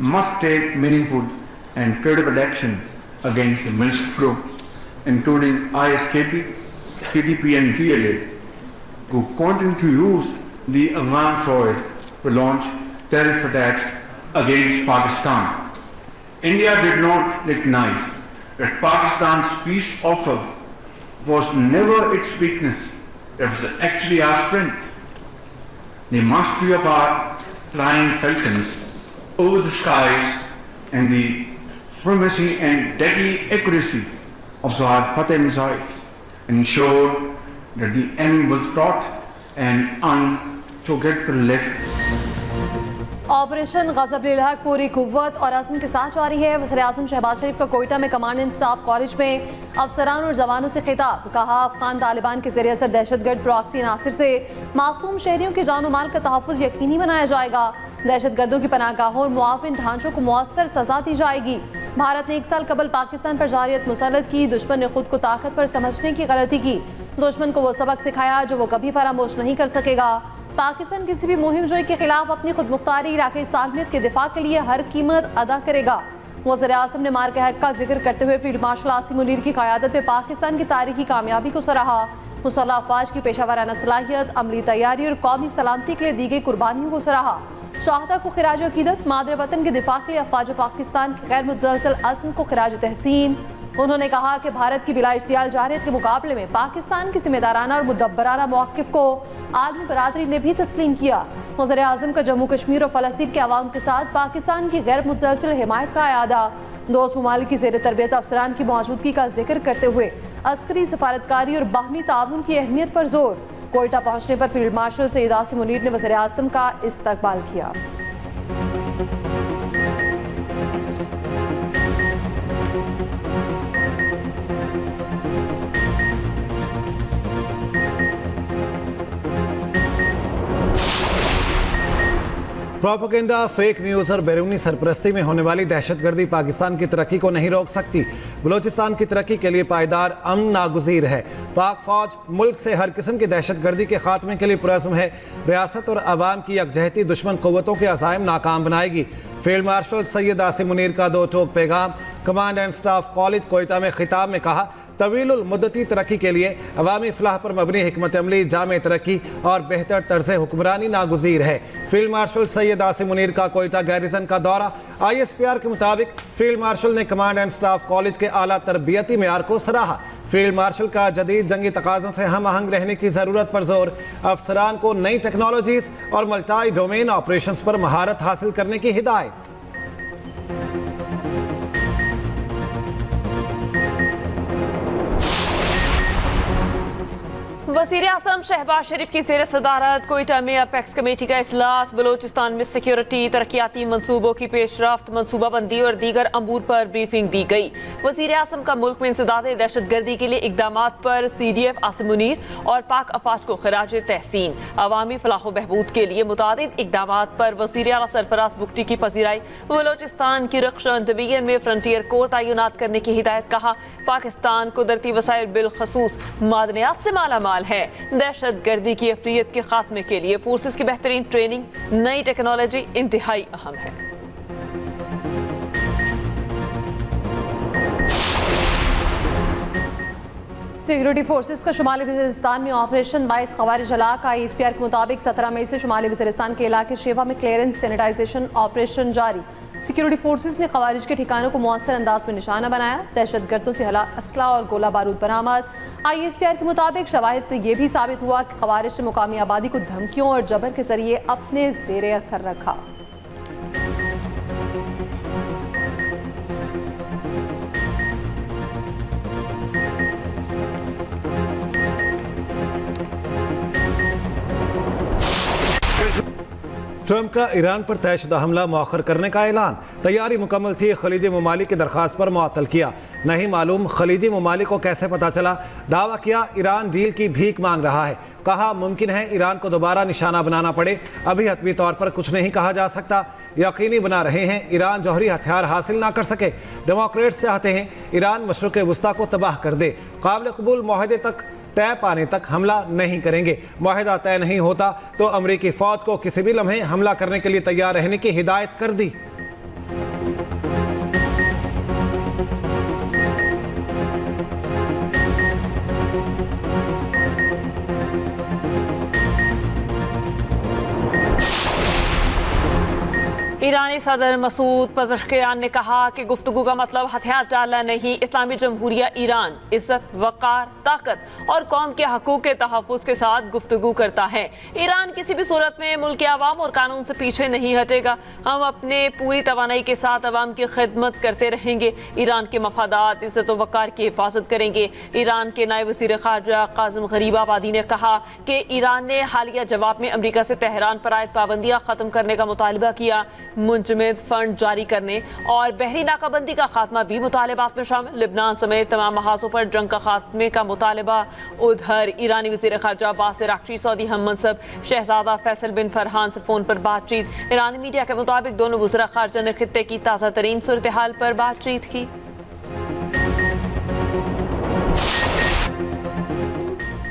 must take meaningful and credible action against the militant groups, including ISKP, PDP and PLA, who continue to use the Afghan soil to launch terrorist attacks against Pakistan. India did not recognize that Pakistan's peace offer was never its weakness, it was actually our strength. The mastery of our flying falcons over the skies and the supremacy and deadly accuracy of our Fateh missiles ensured that the enemy was taught an unforgettable lesson. Operation ग़ज़ब-ए-हक़ पूरी कुव्वत और अज़्म के साथ जारी है। वज़ीर-ए-आज़म शहबाज शरीफ का कोयटा में कमांड एंड स्टाफ कॉलेज में अफसरान और जवानों से खिताब। कहा, अफगान तालिबान के ज़रिए असर दहशतगर्द प्रॉक्सी नासिर से मासूम शहरियों की जान और माल का तहफ़्फ़ुज़ यकीनी बनाया जाएगा। दहशतगर्दों की पनाहगाहों और मुआविन ढांचों को मुअस्सर सजा दी जाएगी। भारत ने 1 साल कबल पाकिस्तान पर जारियत मुसल्लत की। दुश्मन ने खुद को ताकतवर समझने की गलती की। दुश्मन को वो सबक सिखाया जो वो कभी फरामोश नहीं कर सकेगा। पाकिस्तान किसी भी मुहिम जोई के खिलाफ अपनी खुद मुख्तारी इलाक़ाई सालमियत के दिफा के लिए हर कीमत अदा करेगा। वज़ीर-ए-आज़म ने मार्के हक़ का जिक्र करते हुए फील्ड मार्शल आसिम मुनीर की क़यादत में पाकिस्तान की तारीखी कामयाबी को सराहा। मुसल्लह अफ़वाज की पेशावराना सलाहियत, अमली तैयारी और कौमी सलामती के लिए दी गई कुर्बानियों को सराहा। शहादा को खिराज अक़ीदत, मादर वतन के दिफा के लिए अफ़वाज पाकिस्तान के गैर मुतसलसल अज़्म को खिराज तहसीन। उन्होंने कहा कि भारत की बिला इश्तियाल जारियत के मुकाबले में पाकिस्तान की जिम्मेदाराना और मुदब्बराना मौक़िफ़ को आलमी बरादरी ने भी तस्लीम किया। वज़ीर-ए-आज़म का जम्मू कश्मीर और फ़लस्तीन के अवाम के साथ पाकिस्तान की गैर मुतसलसल हिमायत का अयादा। दोस्त ममालिक की ज़ेर तरबियत अफसरान की मौजूदगी का जिक्र करते हुए अस्करी सफारतकारी और बाहमी ताउन की अहमियत पर जोर। कोयटा पहुँचने पर फील्ड मार्शल सैयद आसिम मुनीर ने वज़ीर-ए-आज़म का इस्तकबाल किया। प्रोपेगेंडा, फेक न्यूज़ और बैरूनी सरपरस्ती में होने वाली दहशतगर्दी पाकिस्तान की तरक्की को नहीं रोक सकती। बलूचिस्तान की तरक्की के लिए पायदार अमन नागुज़ीर है। पाक फौज मुल्क से हर किस्म की दहशतगर्दी के खात्मे के लिए पुरअज़्म है। रियासत और अवाम की यकजहती दुश्मन क़ुव्वतों के अज़ाइम नाकाम बनाएगी। फील्ड मार्शल सैयद आसिम मुनीर का 2 टोक पैगाम। Command and staff college Quetta में खिताब में कहा, तवीलुल मुद्दती तरक्की के लिए अवामी फलाह पर मबनी हिकमत अमली, जामे तरक्की और बेहतर तर्ज़ हुक्मरानी नागुज़ीर है। फील्ड मार्शल सैयद आसिम मुनीर का कोयटा गैरिजन का दौरा। ISPR के मुताबिक फील्ड मार्शल ने कमांड एंड स्टाफ कॉलेज के आला तरबियती मेयार को सराहा। फील्ड मार्शल का जदीद जंगी तकाज़ों से हम आहंग रहने की ज़रूरत पर जोर। अफसरान को नई टेक्नोलॉजीज़ और मल्टी डोमेन ऑपरेशंस पर महारत हासिल करने की हिदायत। वज़ीर-ए-आज़म शहबाज शरीफ की ज़ेर सदारत कोयटा में अपेक्स कमेटी का इजलास। बलूचिस्तान में सिक्योरिटी, तरक्याती मनसूबों की पेशरफ्त, मनसूबाबंदी और दीगर अमूर पर ब्रीफिंग दी गई। वज़ीर-ए-आज़म का मुल्क में इंसदाद दहशतगर्दी के लिए इक़दामात पर CDF आसिम मुनीर और पाक अफवाज को खिराज तहसीन। अवामी फलाह बहबूद के लिए मुतादिद इक़दामात पर वज़ीर आला सरफराज बुगटी की पजीराई। बलूचिस्तान की रक्षा डिवीजन में फ्रंटियर कोर तैनात करने की हिदायत। कहा, पाकिस्तान कुदरती वसाइल बिलखसूस मादनियात से माला माल है। दहशत गर्दी की अफरियत के खात्मे के लिए फोर्सेस की बेहतरीन ट्रेनिंग, नई टेक्नोलॉजी इंतहाई अहम है। सिक्योरिटी फोर्सेस का शुमाली वज़ीरिस्तान में ऑपरेशन 22 ख़वारिज हलाक। ISPR के मुताबिक 17 मई से शुमाली वज़ीरिस्तान के इलाके शेवा में क्लियरेंस सैनिटाइजेशन ऑपरेशन जारी। सिक्योरिटी फोर्सेस ने ख़वारिज के ठिकानों को मुअस्सर अंदाज में निशाना बनाया। दहशतगर्दों से असला और गोला बारूद बरामद। ISPR के मुताबिक शवाहिद से यह भी साबित हुआ कि ख़वारिज ने मुकामी आबादी को धमकियों और जबर के जरिए अपने ज़ेरे असर रखा। ट्रंप का ईरान पर तयशुदा हमला मौखर करने का ऐलान। तैयारी मुकम्मल थी, खलीजी ममालिक की दरख्वास्त पर मुअत्तल किया। नहीं मालूम खलीजी ममालिक को कैसे पता चला। दावा किया ईरान डील की भीख मांग रहा है। कहा, मुमकिन है ईरान को दोबारा निशाना बनाना पड़े। अभी हतमी तौर पर कुछ नहीं कहा जा सकता। यकीनी बना रहे हैं ईरान जौहरी हथियार हासिल ना कर सके। डेमोक्रेट्स चाहते हैं ईरान मशरिक़ वस्ता को तबाह कर दे। काबिल कबूल मुआहदे तक तय पाने तक हमला नहीं करेंगे। मुआहदा तय नहीं होता तो अमेरिकी फौज को किसी भी लम्हे हमला करने के लिए तैयार रहने की हिदायत कर दी। ईरानी सदर मसूद पज़ेश्कियान ने कहा कि गुफ्तगू का मतलब हथियार डालना नहीं, इस्लामी जमहूरिया ईरान इज्जत, वक़ार, ताकत और कौम के हकूक़ के तहफ़्फ़ुज़ के साथ गुफ्तगू करता है। ईरान किसी भी सूरत में मुल्क के अवाम और कानून से पीछे नहीं हटेगा। हम अपने पूरी तवानाई के साथ अवाम की खिदमत करते रहेंगे। ईरान के मफादात, इज्जत और वक़ार की हिफाजत करेंगे। ईरान के नायब वज़ीर ख़ारजा काज़िम गरीबाबादी ने कहा कि ईरान ने हालिया जवाब में अमरीका से तेहरान पर आयद पाबंदियाँ ख़त्म करने का मुतालबा किया। मुंजमद फंड जारी करने और बहरी नाकाबंदी का खात्मा भी मुतालबात में शामिल। लिबनान समेत तमाम महाजों पर जंग का खात्मे का मुतालबा। उधर ईरानी वज़ीर ख़ारजा अब्बास अराग़ची सऊदी हम मनसब शहजादा फैसल बिन फरहान से फ़ोन पर बातचीत। ईरानी मीडिया के मुताबिक दोनों वज़ीर ख़ारजा ने खित्ते की ताज़ा तरीन सूरत हाल पर बातचीत की।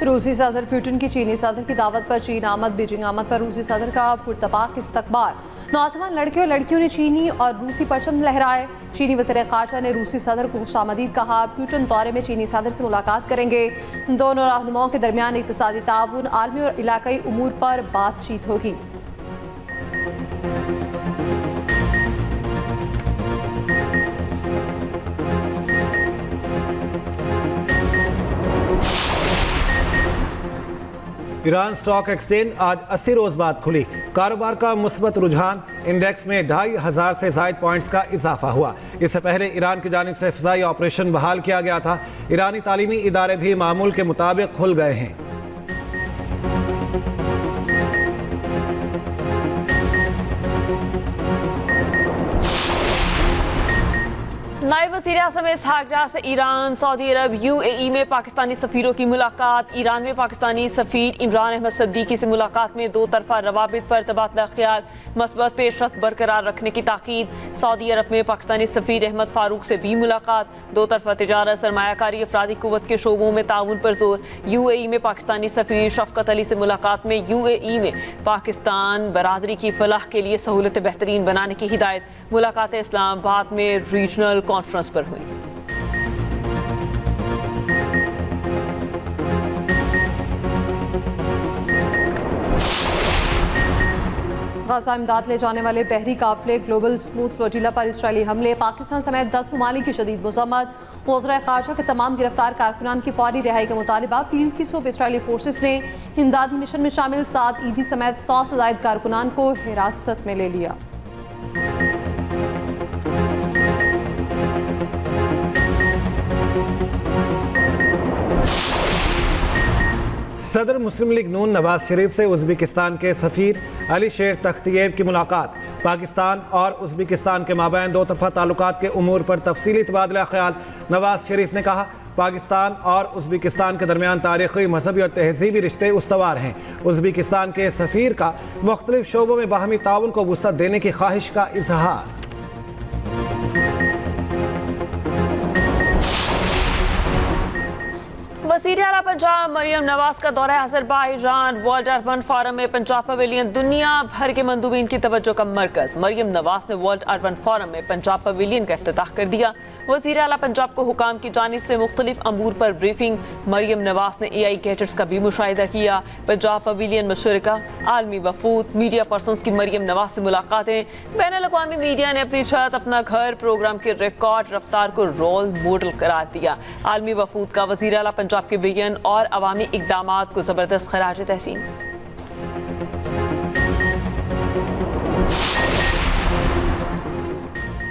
रूसी सदर पुतिन की चीनी सदर की दावत पर चीन आमद। बीजिंग आमद पर रूसी सदर का पुरतपाक इस्तकबाल। नौजवान लड़के और लड़कियों ने चीनी और रूसी परचम लहराए। चीनी वज़ीर ख़ारजा ने रूसी सदर को खुशामदीद कहा। पुतिन दौरे में चीनी सदर से मुलाकात करेंगे। दोनों रहनुमाओं के दरमियान इक़्तिसादी ताउन, आलमी और इलाक़ाई उमूर पर बातचीत होगी। ईरान स्टॉक एक्सचेंज आज 80 रोज बाद खुली। कारोबार का मुस्बत रुझान, इंडेक्स में 2500 से ज़ायद पॉइंट्स का इजाफा हुआ। इससे पहले ईरान की जानिब से फ़िज़ाई ऑपरेशन बहाल किया गया था। ईरानी तालीमी इदारे भी मामूल के मुताबिक खुल गए हैं। नायब वज़ीर आज़म इसहाक डार से ईरान, सऊदी अरब, UAE में पाकिस्तानी सफ़ीरों की मुलाकात। ईरान में पाकिस्तानी सफ़ीर इमरान अहमद सिद्दीकी से मुलाकात में दो तरफ़ा रवाबित पर तबादला ख्याल, मस्बत पेशरफ्त बरकरार रखने की ताकीद। सऊदी अरब में पाकिस्तानी सफ़ीर अहमद फ़ारूक से भी मुलाकात। दो तरफ़ा तिजारत, सरमायाकारी, अफरादी क़ुव्वत के शोबों में ताउन पर जोर। UAE में पाकिस्तानी सफ़ीर शफ़क़त अली से मुलाकात में UAE में पाकिस्तान बरादरी की फलाह के लिए सहूलतें बेहतरीन बनाने की हिदायत। मुलाकात इस्लामाबाद में रीजनल कॉन्फ्रेंस पर हुई। गाज़ा इमदाद ले जाने वाले बहरी काफिले ग्लोबल स्मूथ फ्लोटिला पर इसराइली हमले। पाकिस्तान समेत 10 ममालिक की शदीद मज़म्मत। वज़ीर ख़ारजा के तमाम गिरफ्तार कारकुनान की फौरी रिहाई का मुतालबा। पीर की सुबह इसराइली फोर्सेस ने इमदादी मिशन में शामिल 7 ईदी समेत 100 से ज़ायद कारकुनान को हिरासत में ले लिया। सदर मुस्लिम लीग नून नवाज शरीफ से उज़्बेकिस्तान के सफ़ीर अली शेर तख्तियेव की मुलाकात। पाकिस्तान और उज़्बेकिस्तान के माबैन दो तरफ़ा ताल्लुकात के उमूर पर तफसीली तबादला ख्याल। नवाज शरीफ ने कहा, पाकिस्तान और उज़्बेकिस्तान के दरमियान तारीख़ी, मजहबी और तहज़ीबी रिश्ते उस्तवार हैं। उज़्बेकिस्तान के सफ़ीर का मुख्तलिफ शोबों में बाहमी ताउन को वुसअत देने की ख्वाहिश का इजहार। वज़ीर आला पंजाब मरियम नवाज का दौरा अज़रबाईजान। वर्ल्ड अर्बन फोरम में पंजाब पवेलियन दुनिया भर के मंदूबीन की तवज्जो का मरकज़। मरियम नवाज ने वर्ल्ड अर्बन फोरम में पंजाब पवेलियन का इफ्तिताह कर दिया। वज़ीर आला पंजाब को हुकाम की जानिब से मुख्तलिफ अमूर पर ब्रीफिंग। मरियम नवाज ने AI गैजेट्स का भी मुशाहिदा किया। पंजाब पवेलियन में शुरका, आलमी वफूद, मीडिया पर्सनस की मरियम नवाज से मुलाकातें। बैनुल-अक़वामी मीडिया ने अपनी छत अपना घर प्रोग्राम के रिकॉर्ड रफ्तार को रोल मॉडल करार दिया। आलमी वफूद का वज़ीर आला पंजाब के बयान और अवामी इक़दामात को ज़बरदस्त खराज तहसीन।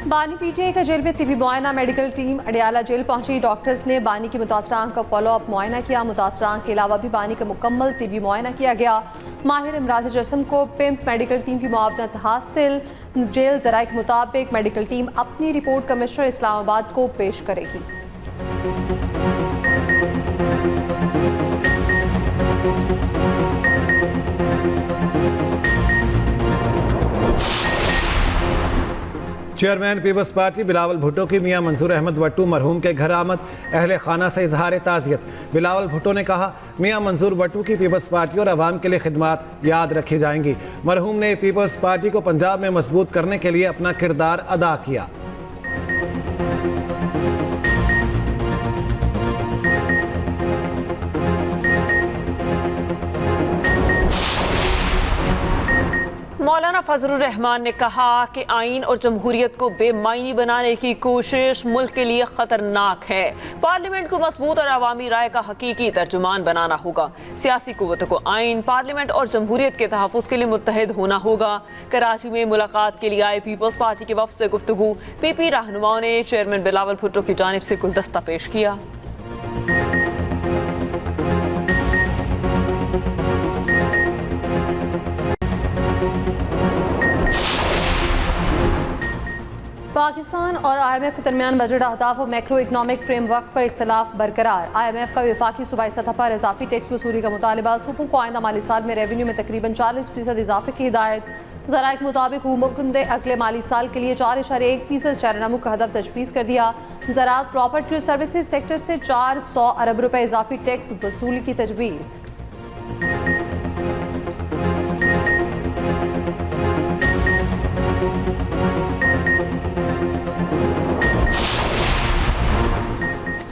बानी PTI का जेल में तिबी मुआयना। मेडिकल टीम अडियाला जेल पहुंची। डॉक्टर्स ने बानी की मुतासरा आंख का फॉलोअप मुआयना किया। मुतासरा आंख के अलावा भी बानी का मुकम्मल तिबी मुआयना किया गया। माहिर इमराज जिस्म को पिम्स मेडिकल टीम की मुआवनत हासिल। जेल ज़राए के मुताबिक मेडिकल टीम अपनी रिपोर्ट कमिश्नर इस्लामाबाद को पेश करेगी। Chairman Peoples Party Bilawal Bhutto की मियां मंसूर अहमद वट्टू मरहूम के घर आमद, अहले खाना से इजहार ताज़ियत। बिलावल भुट्टो ने कहा, मियां मंसूर वट्टू की पीपल्स पार्टी और आवाम के लिए खिदमात याद रखी जाएंगी। मरहूम ने पीपल्स पार्टी को पंजाब में मजबूत करने के लिए अपना किरदार अदा किया। मौलाना फजलुर रहमान ने कहा कि आइन और जमहूरियत को बेमायनी बनाने की कोशिश मुल्क के लिए खतरनाक है। पार्लियामेंट को मजबूत और अवामी राय का हकीकी तर्जुमान बनाना होगा। सियासी कुव्वतों को आइन, पार्लियामेंट और जमहूरियत के तहफ़्फ़ुज़ के लिए मुत्तहिद होना होगा। कराची में मुलाकात के लिए आए पीपल्स पार्टी के वफ़द से गुफ्तगू, पीपी रहनुमाओं ने चेयरमैन बिलावल भुट्टो की जानिब से गुलदस्ता पेश किया। पाकिस्तान और IMF के दरमियान बजट अहदाफ और मैक्रो इकनॉमिक फ्रेमवर्क पर इख्तलाफ बरकरार। IMF का वफाकी सूबाई सतह पर इजाफी टैक्स वसूली का मुतालबा, सूबों को आइंदा माली साल में रेवेन्यू में तकरीबन 40% इजाफे की हिदायत। ज़राए के मुताबिक हुकूमत ने अगले माली साल के लिए 4.1% शरह-ए-नमू का हदफ तजवीज़ कर दिया। ज़राअत, प्रॉपर्टी और सर्विसेज सेक्टर से 400 अरब रुपए इजाफी टैक्स वसूली की तजवीज़।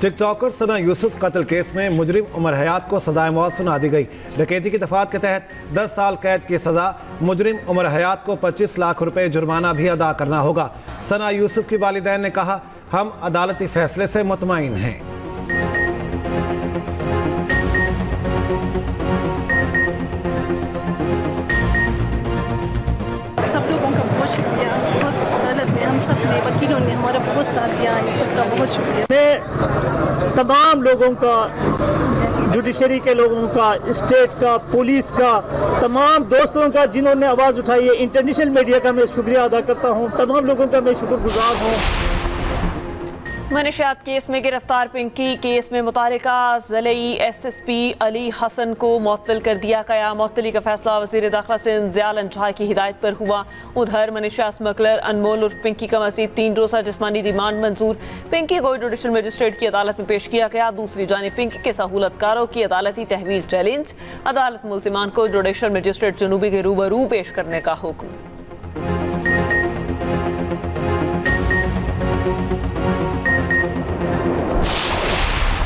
टिकटॉकर सना यूसुफ कत्ल केस में मुजरिम उमर हयात को सजाए मौत सुना दी गई। डकैती की दफात के तहत 10 साल कैद की सजा। मुजरिम उमर हयात को 25 लाख रुपए जुर्माना भी अदा करना होगा। सना यूसुफ की वालिदैन ने कहा, हम अदालती फैसले से मुतमईन हैं। सब लोगों का बहुत शुक्रिया। बहुत अदालत ने, हम सब ने, वकीलों ने हमारा बहुत साथ दिया। इन सबका बहुत शुक्रिया। मैं तमाम लोगों का, जुडिशरी के लोगों का, स्टेट का, पुलिस का, तमाम दोस्तों का जिन्होंने आवाज़ उठाई है, इंटरनेशनल मीडिया का मैं शुक्रिया अदा करता हूँ। तमाम लोगों का मैं शुक्रगुजार हूँ। मनशियात केस में गिरफ्तार पिंकी केस में मुतालिका ज़िलई SSP अली हसन को मुअत्तल कर दिया गया। मुअत्तली का फैसला वज़ीर दाखिला सिंध ज़ियाल अंजार की हिदायत पर हुआ। उधर मनशियात स्मगलर अनमोल उर्फ पिंकी का मज़ीद 3 रोज़ा जिस्मानी रिमांड मंजूर। पिंकी को जुडिशल मजिस्ट्रेट की अदालत में पेश किया गया। दूसरी जानिब पिंकी के सहूलतकारों की अदालती तहवील चैलेंज। अदालत मुल्ज़िमान को जुडिशल मजिस्ट्रेट जनूबी के रूबरू पेश करने का हुक्म।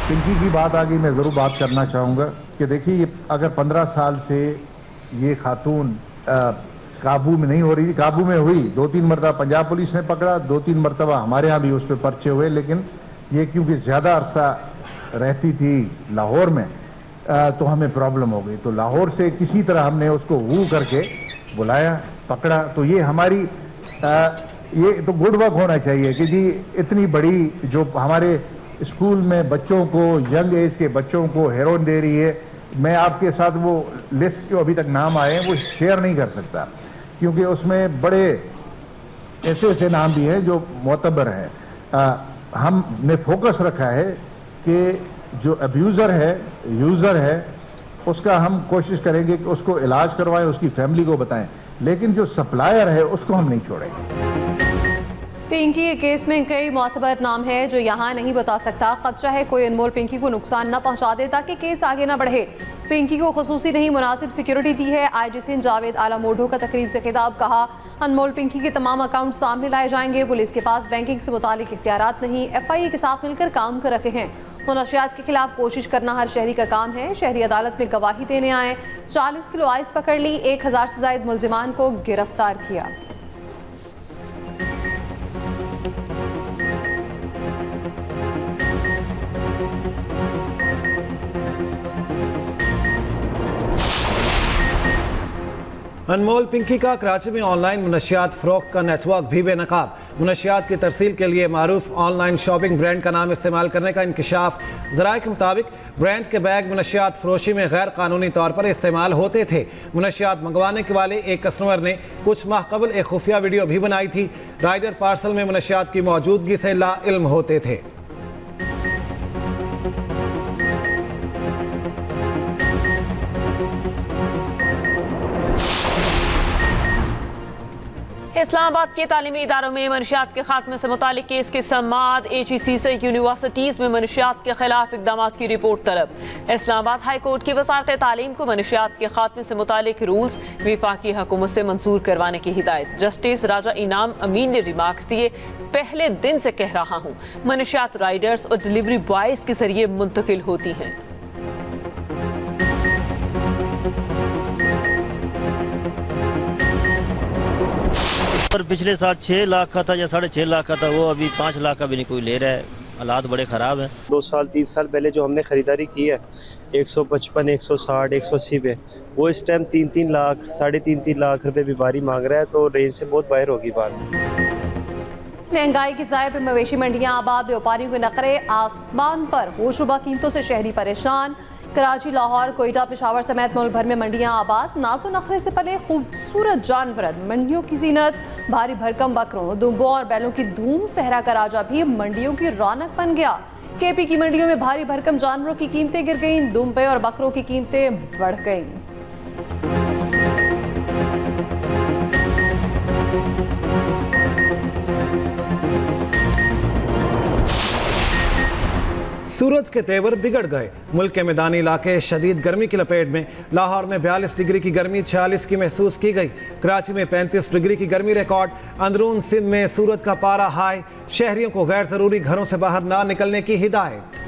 पिंकी की बात आगे मैं ज़रूर बात करना चाहूँगा कि देखिए, अगर 15 साल से ये खातून काबू में नहीं हो रही, काबू में हुई, 2-3 मरतबा पंजाब पुलिस ने पकड़ा, 2-3 मरतबा हमारे यहाँ भी उस पर पर्चे हुए, लेकिन ये क्योंकि ज़्यादा अरसा रहती थी लाहौर में तो हमें प्रॉब्लम हो गई। तो लाहौर से किसी तरह हमने उसको वो करके बुलाया, पकड़ा। तो ये हमारी ये तो गुड वर्क होना चाहिए कि जी इतनी बड़ी जो हमारे स्कूल में बच्चों को, यंग एज के बच्चों को हेरोइन दे रही है। मैं आपके साथ वो लिस्ट जो अभी तक नाम आए हैं वो शेयर नहीं कर सकता, क्योंकि उसमें बड़े ऐसे ऐसे नाम भी हैं जो मोतबर हैं। हमने फोकस रखा है कि जो अब्यूज़र है, यूज़र है, उसका हम कोशिश करेंगे कि उसको इलाज करवाएं, उसकी फैमिली को बताएं, लेकिन जो सप्लायर है उसको हम नहीं छोड़ेंगे। पिंकी के केस में कई मोतबर नाम है जो यहाँ नहीं बता सकता। खदशा है कोई अनमोल पिंकी को नुकसान न पहुँचा दे ताकि केस आगे न बढ़े। पिंकी को खुसूसी नहीं मुनासिब सिक्योरिटी दी है। IG सिंध जावेद आला मोढो का तकरीब से खिताब, कहा अनमोल पिंकी के तमाम अकाउंट सामने लाए जाएंगे। पुलिस के पास बैंकिंग से मुतालिक इख्तियारात नहीं, FIA के साथ मिलकर काम कर रहे हैं। मुनशियात के खिलाफ कोशिश करना हर शहरी का काम है। शहरी अदालत में गवाही देने आए, 40 किलो आइस पकड़ ली, 1000 से जायद मुल्जिमान को गिरफ्तार किया। अनमोल पिंकी का कराची में ऑनलाइन मुनशियात फ़रोख्त का नेटवर्क भी बेनकाब। मुनशियात की तरसील के लिए मारूफ ऑनलाइन शॉपिंग ब्रांड का नाम इस्तेमाल करने का इंकशाफ। ज़राए के मुताबिक ब्रांड के बैग मुनशियात फरोशी में गैर कानूनी तौर पर इस्तेमाल होते थे। मुनशियात मंगवाने के वाले एक कस्टमर ने कुछ माह कबल एक खुफिया वीडियो भी बनाई थी। राइडर पार्सल में मुनशियात की मौजूदगी से लाइल्म होते थे। इस्लामाबाद के तालीमी इदारों में मनशियात के खात्मे से मुतालिक केस की समाअत। HEC से यूनिवर्सिटीज़ में मनशियात के खिलाफ इक़दामात की रिपोर्ट तलब। इस्लामाबाद हाई कोर्ट की वज़ारत तालीम को मनशियात के खात्मे से मुतालिक रूल्स वफाकी हुकूमत से मंजूर करवाने की हिदायत। जस्टिस राजा इनाम अमीन ने रिमार्क्स दिए, पहले दिन से कह रहा हूँ मनशियात राइडर्स और डिलीवरी बॉयज़ के जरिए मुंतकिल होती हैं। और पिछले साल 6 लाख का था या 6.5 लाख का था, वो अभी 5 लाख का भी नहीं कोई ले रहा है। हालात बड़े ख़राब हैं। 2 साल 3 साल पहले जो हमने ख़रीदारी की है 155, 160, 180 पे, वो इस टाइम 3-3 लाख 3.5 लाख रुपए व्यापारी मांग रहा है, तो रेंज से बहुत बाहर होगी बात। महंगाई की साए पे मवेशी मंडियां आबाद, व्यापारियों के नखरे आसमान पर, होशरुबा कीमतों से शहरी परेशान। कराची, लाहौर, कोयटा, पेशावर समेत मुल्क भर में मंडियां आबाद। नाजो नखरे से पले खूबसूरत जानवर, मंडियों की जीनत, भारी भरकम बकरों, दुम्बों और बैलों की धूम। सहरा का राजा भी मंडियों की रौनक बन गया। KP की मंडियों में भारी भरकम जानवरों की कीमतें गिर गईं, दुम्बे और बकरों की कीमतें बढ़ गईं। सूरज के तेवर बिगड़ गए। मुल्क के मैदानी इलाके शदीद गर्मी की लपेट में। लाहौर में 42 डिग्री की गर्मी 46 की महसूस की गई। कराची में 35 डिग्री की गर्मी रिकॉर्ड। अंदरून सिंध में सूरज का पारा हाई। शहरियों को गैर जरूरी घरों से बाहर ना निकलने की हिदायत।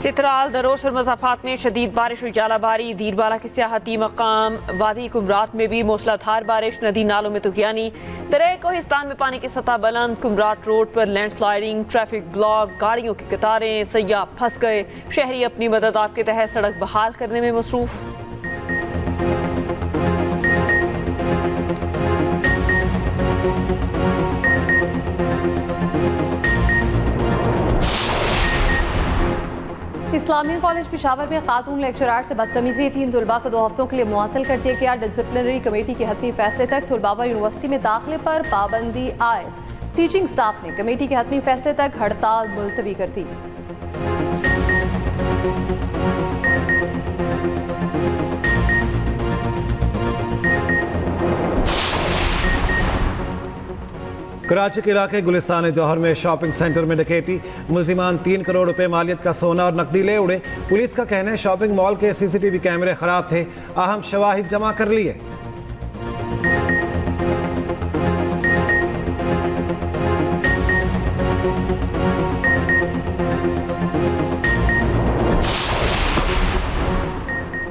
चित्राल, दरोश और मज़ाफ़ात में शदीद बारिश और जालाबारी। दीरबाला के सियाहती मकाम वादी कुमरात में भी मूसलाधार बारिश। नदी नालों में तुगियानी। दरिया कोहिस्तान में पानी की सतह बुलंद। कुमरात रोड पर लैंडस्लाइडिंग, ट्रैफिक ब्लॉक, गाड़ियों की कतारें, सयाह फंस गए। शहरी अपनी मदद आपके तहत सड़क बहाल करने में मसरूफ। इस्लामी कॉलेज पेशावर में खातून लेक्चरार से बदतमीजी। 3 तलबा को 2 हफ्तों के लिए मुअत्तल कर दिया गया। डिसिप्लिनरी कमेटी के हतमी फैसले तक तलबा यूनिवर्सिटी में दाखिले पर पाबंदी आयद। टीचिंग स्टाफ ने कमेटी के हतमी फैसले तक हड़ताल मुलतवी कर दी। कराची के इलाके गुलिस्तान जौहर में शॉपिंग सेंटर में डकैती। मुलजिमान 3 करोड़ रुपए मालियत का सोना और नकदी ले उड़े। पुलिस का कहना है शॉपिंग मॉल के CCTV कैमरे खराब थे। अहम शवाहिद जमा कर लिए।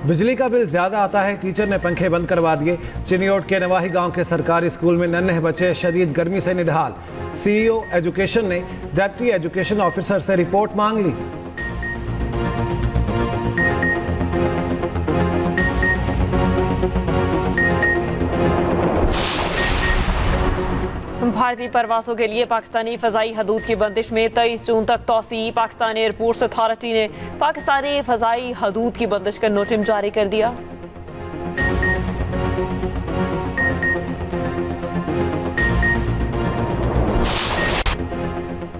बिजली का बिल ज्यादा आता है, टीचर ने पंखे बंद करवा दिए। चिनियोट के नवाही गांव के सरकारी स्कूल में नन्हे बच्चे शदीद गर्मी से निढाल। CEO एजुकेशन ने डिप्टी एजुकेशन ऑफिसर से रिपोर्ट मांग ली। भारतीय परवासों के लिए पाकिस्तानी फ़ज़ाई हदूद की बंदिश में 23 जून तक तोसी। पाकिस्तानी एयरपोर्ट्स अथॉरिटी ने पाकिस्तानी फ़ज़ाई हदूद की बंदिश का नोटिस जारी कर दिया।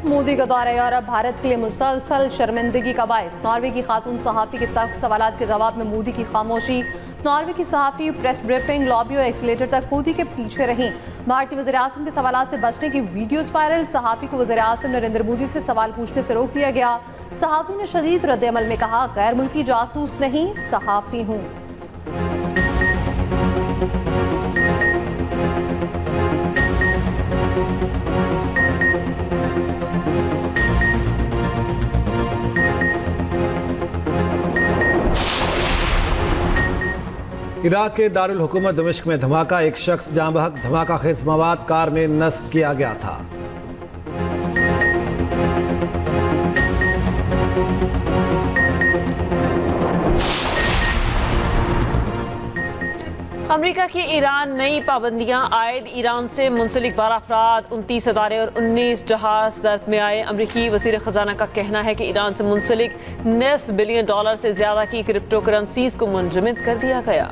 मोदी का दौरा यूरोप भारत के लिए मुसलसल शर्मिंदगी का बायस। नॉर्वे की खातून सहाफ़ी के तक सवालात के जवाब में मोदी की खामोशी। नॉर्वे की सहाफ़ी प्रेस ब्रीफिंग, लॉबी और एक्सीलेटर तक मोदी के पीछे रहीं। भारतीय वज़ीर-ए-आज़म के सवालात से बचने की वीडियोस वायरल। सहाफ़ी को वज़ीर-ए-आज़म नरेंद्र मोदी से सवाल पूछने से रोक दिया गया। सहाफ़ी ने शदीद रद्द-ए-अमल में कहा, गैर मुल्की जासूस नहीं, सहाफ़ी हूँ। इराक के दारुल हुकूमत दमिश्क में धमाका। एक शख्स जाँ बहक। धमाका खेज मवाद कार में नस्ब किया गया था। अमेरिका की ईरान नई पाबंदियां आयद। ईरान से मुंसलिक 12 अफराद, 29 अदारे और 19 जहाज जब्त में आए। अमरीकी वज़ीर ख़जाना का कहना है कि ईरान से मुंसलिक $9 बिलियन से ज़्यादा की क्रिप्टो करेंसीज को मुंजमद कर दिया गया।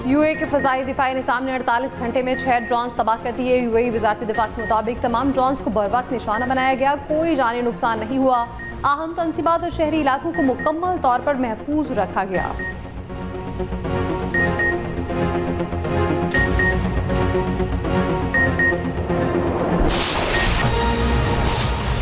UAE के के फ़ज़ाई दिफाई निज़ाम ने 48 घंटे में 6 ड्रोन्स तबाह कर दिए। यूएई वज़ारत दिफा के मुताबिक तमाम ड्रोन्स को बर वक्त निशाना बनाया गया, कोई जानी नुकसान नहीं हुआ। अहम तंसीबात और शहरी इलाकों को मुकम्मल तौर पर महफूज रखा गया।